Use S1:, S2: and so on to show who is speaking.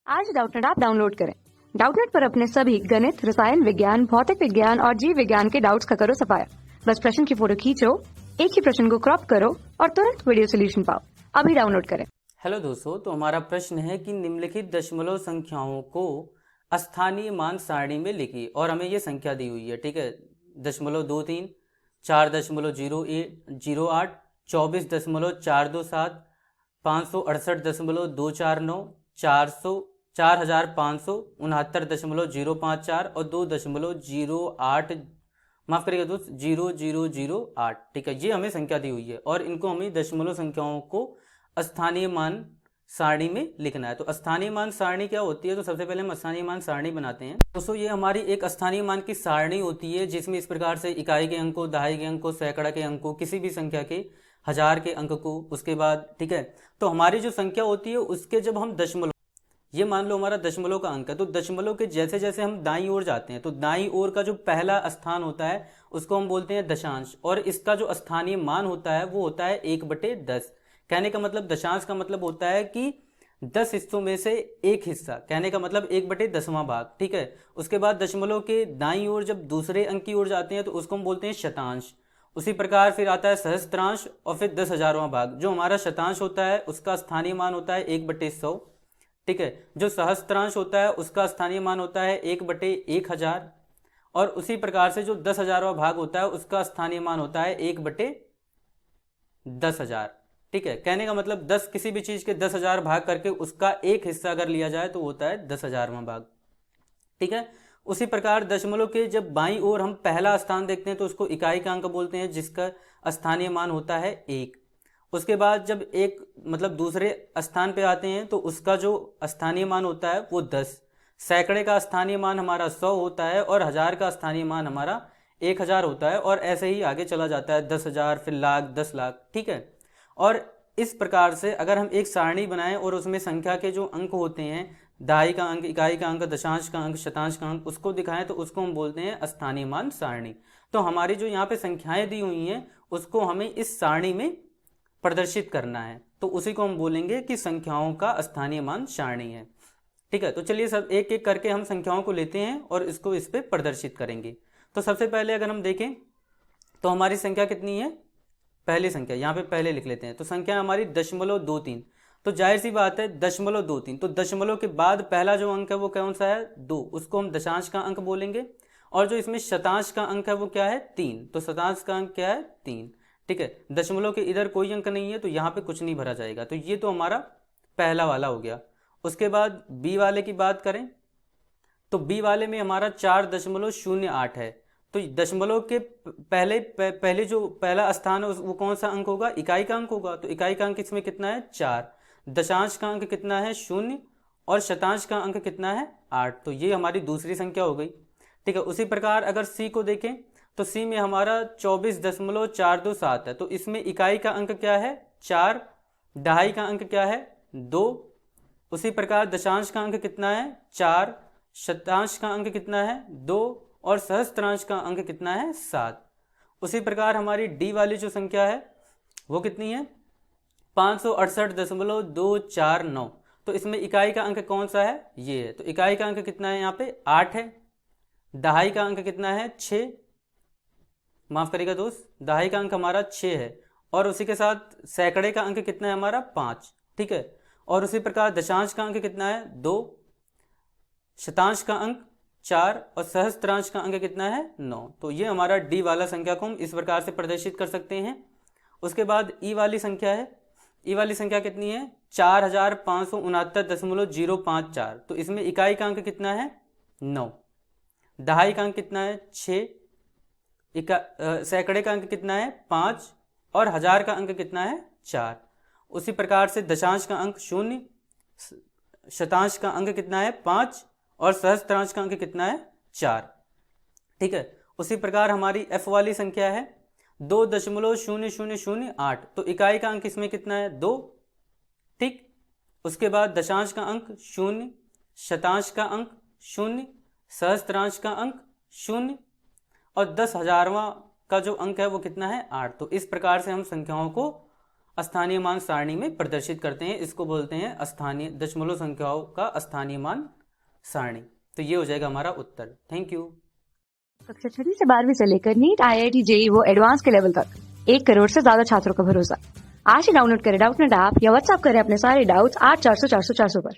S1: आज Doubtnut app download करें। Doubtnut पर अपने सभी गणित, रसायन विज्ञान, भौतिक विज्ञान और जीव विज्ञान के डाउट्स का करो सफाया। बस प्रश्न की फोटो खींचो, एक ही प्रश्न को क्रॉप करो और तुरंत वीडियो सोल्यूशन पाओ। अभी डाउनलोड करें।
S2: हेलो दोस्तों, तो हमारा प्रश्न है कि निम्नलिखित दशमलव संख्याओं को स्थानीय मान सारणी में लिखिए और हमें ये संख्या दी हुई है। ठीक है, 0.23, 4.08, 24.427, 568.249, 4,569.054 और 2.08, माफ करिएगा दोस्त, 0008। ठीक है, ये हमें संख्या दी हुई है और इनको हमें दशमलव संख्याओं को स्थानीय मान सारणी में लिखना है। तो स्थानीय मान सारणी क्या होती है? तो सबसे पहले हम स्थानीय मान सारणी बनाते हैं। दोस्तों, ये हमारी एक स्थानीय मान की सारणी होती है जिसमें इस प्रकार से इकाई के अंक को, दहाई के अंक को, सैकड़ा के अंक को, किसी भी संख्या के, हजार के अंक को, उसके बाद ठीक है, तो हमारी जो संख्या होती है उसके जब हम दशमलव, ये मान लो हमारा दशमलव का अंक है, तो दशमलव के जैसे जैसे हम दाईं ओर जाते हैं तो दाईं ओर का जो पहला स्थान होता है उसको हम बोलते हैं दशांश, और इसका जो स्थानीय मान होता है वो होता है 1/10। कहने का मतलब दशांश का मतलब होता है कि 10 हिस्सों में से एक हिस्सा, कहने का मतलब 1/10वां भाग। ठीक है, उसके बाद दशमलव के दाईं ओर जब दूसरे अंक की ओर जाते हैं तो उसको हम बोलते हैं शतांश। उसी प्रकार फिर आता है सहस्त्रांश और फिर 10,000वां भाग। जो हमारा शतांश होता है उसका स्थानीय मान होता है 1/100। ठीक है, जो सहस्त्रांश होता है उसका स्थानीय मान होता है 1/1000, और उसी प्रकार से जो 10,000वां भाग होता है उसका स्थानीय मान होता है 1/10,000। ठीक है, कहने का मतलब 10 किसी भी चीज के 10,000 भाग करके उसका एक हिस्सा अगर लिया जाए तो होता है 10,000वां भाग। ठीक है, उसी प्रकार दशमलव के जब बाईं ओर हम पहला स्थान देखते हैं तो उसको इकाई का अंक बोलते हैं जिसका स्थानीय मान होता है 1। उसके बाद जब एक मतलब दूसरे स्थान पे आते हैं तो उसका जो स्थानीय मान होता है वो 10। सैकड़े का स्थानीय मान हमारा 100 होता है और हजार का स्थानीय मान हमारा 1000 होता है, और ऐसे ही आगे चला जाता है 10,000, फिर लाख, 10 लाख। ठीक है, और इस प्रकार से अगर हम एक सारणी बनाएं और उसमें संख्या के जो अंक होते हैं, दहाई का अंक, इकाई का अंक, दशांश का अंक, शतांश का अंक, उसको दिखाएं तो उसको हम बोलते हैं स्थानीय मान सारणी। तो हमारी जो यहाँ पे संख्याएं दी हुई हैं उसको हमें इस सारणी में प्रदर्शित करना है, तो उसी को हम बोलेंगे कि संख्याओं का स्थानीय मान सारणी है। ठीक है, तो चलिए सब एक एक करके हम संख्याओं को लेते हैं और इसको इस पे प्रदर्शित करेंगे। तो सबसे पहले अगर हम देखें तो हमारी संख्या कितनी है? पहली संख्या यहाँ पे पहले लिख लेते हैं। तो संख्या हमारी 0.23। तो जाहिर सी बात है 0.23, तो दशमलव के बाद पहला जो अंक है वो कौन सा है? 2, उसको हम दशांश का अंक बोलेंगे। और जो इसमें शतांश का अंक है वो क्या है? 3, तो शतांश का अंक क्या है? 3। ठीक है, दशमलव के इधर कोई अंक नहीं है तो यहाँ पे कुछ नहीं भरा जाएगा, तो ये तो हमारा पहला वाला हो गया। उसके बाद बी वाले की बात करें तो बी वाले में हमारा 4.08 है। तो दशमलव के पहले जो पहला स्थान है वो कौन सा अंक होगा? इकाई का अंक होगा। तो इकाई का अंक इसमें कितना है? 4। दशांश का अंक कितना है? 0। और शतांश का अंक कितना है? 8। तो ये हमारी दूसरी संख्या हो गई। ठीक है, उसी प्रकार अगर सी को देखें तो सी में हमारा 24.427 है। तो इसमें इकाई का अंक क्या है? 4। दहाई का अंक क्या है? 2। उसी प्रकार दशांश का अंक कितना है? 4। शतांश का अंक कितना है? 2। और सहस्त्रांश का अंक कितना है? 7। उसी प्रकार हमारी डी वाली जो संख्या है वो कितनी है? 568.249। तो इसमें इकाई का अंक कौन सा है? ये है। तो इकाई का अंक कितना है? यहाँ पे 8 है। दहाई का अंक कितना है? 6। माफ करिएगा दोस्त, दहाई का अंक हमारा 6 है। और उसी के साथ सैकड़े का अंक कितना है हमारा? 5। ठीक है, और उसी प्रकार दशांश का अंक कितना है? 2। शतांश का अंक 4 और सहस्त्रांश का अंक कितना है? 9। तो ये हमारा डी वाला संख्या को हम इस प्रकार से प्रदर्शित कर सकते हैं। उसके बाद ई वाली संख्या है। ई वाली संख्या कितनी है? 4,569.054। तो इसमें इकाई का अंक कितना है? 9। दहाई का अंक कितना है? 6। सैकड़े का अंक कितना है? 5। और हजार का अंक कितना है? 4। उसी प्रकार से दशांश का अंक 0, शतांश का अंक कितना है? 5। और सहस्त्रांश का अंक कितना है? 4। ठीक है, उसी प्रकार हमारी एफ वाली संख्या है 2.0008। तो इकाई का अंक इसमें कितना है? 2। ठीक, उसके बाद दशांश का अंक 0, शतांश का अंक 0, सहस्त्रांश का अंक 0, और 10,000वां का जो अंक है वो कितना है? 8। तो इस प्रकार से हम संख्याओं को स्थानीय मान सारणी में प्रदर्शित करते हैं। इसको बोलते हैं स्थानीय दशमलव संख्याओं का स्थानीय मान सारणी। तो ये हो जाएगा हमारा उत्तर। Thank you.
S1: कक्षा 6वीं से 12वीं से लेकर नीट, IIT, JEE वो एडवांस के लेवल तक 1 करोड़ से ज्यादा छात्रों का भरोसा। आज ही डाउनलोड करें डाउटनेट ऐप या व्हाट्सएप करें अपने सारे डाउट्स 8400 400 400 पर।